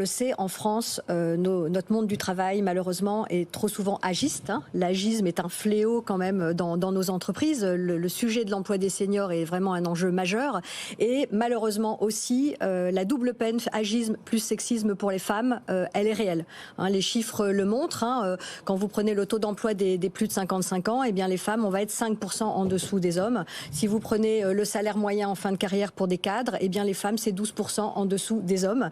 le sait, en France, notre monde du travail, malheureusement, est trop souvent agiste. L'agisme est un fléau quand même dans nos entreprises. Le sujet de l'emploi des seniors est vraiment un enjeu majeur. Et malheureusement aussi, la double peine, agisme plus sexisme pour les femmes, elle est réelle. Les chiffres le montrent. Quand vous prenez le taux d'emploi des plus de 55 ans, eh bien les femmes, on va être 5% en dessous des hommes. Si vous prenez le salaire moyen en fin de carrière pour des cadres, eh bien les femmes, c'est 12% en dessous des hommes.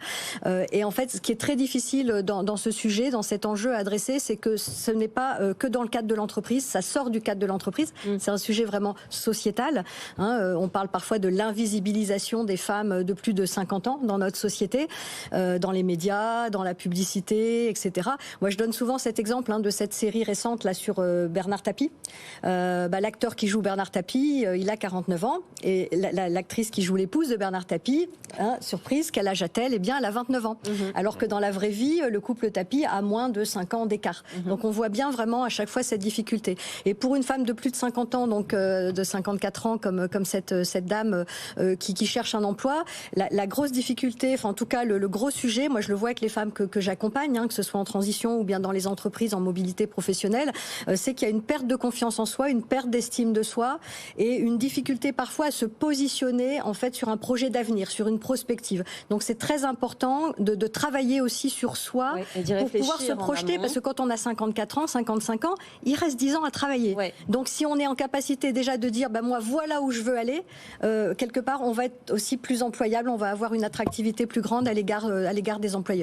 Et en fait, ce qui est très difficile dans ce sujet, dans cet enjeu à adresser, c'est que ce n'est pas que dans le cadre de l'entreprise, ça sort du cadre de l'entreprise. C'est un sujet vraiment sociétal. On parle parfois de l'invisibilisation des femmes de plus de 50 ans dans notre société, dans les médias, dans la publicité, etc. Moi, je donne souvent cet exemple de cette série récente là sur Bernard Tapie. L'acteur qui joue Bernard Tapie, il a 49 ans, et l'actrice qui joue l'épouse de Bernard Tapie, surprise, quel âge a-t-elle? Eh bien, elle a 29 ans. Alors que dans la vraie vie, le couple Tapie a moins de 5 ans d'écart. Donc on voit bien vraiment à chaque fois cette difficulté. Et pour une femme de plus de 50 ans, donc de 54 ans, comme cette dame qui cherche un emploi, la grosse difficulté, enfin en tout cas le gros sujet, moi je le vois avec les femmes que j'accompagne, que ce soit en transition ou bien dans les entreprises en mobilité professionnelle, c'est qu'il y a une perte de confiance en soi, une perte d'estime de soi et une difficulté parfois à se positionner en fait sur un projet d'avenir, sur une prospective. Donc c'est très important de travailler aussi sur soi pour pouvoir se projeter, parce que quand on a 54 ans, 55 ans, il reste 10 ans à travailler. Donc si on est en capacité déjà de dire moi voilà où je veux aller, quelque part on va être aussi plus employable, on va avoir une attractivité plus grande à l'égard des employeurs.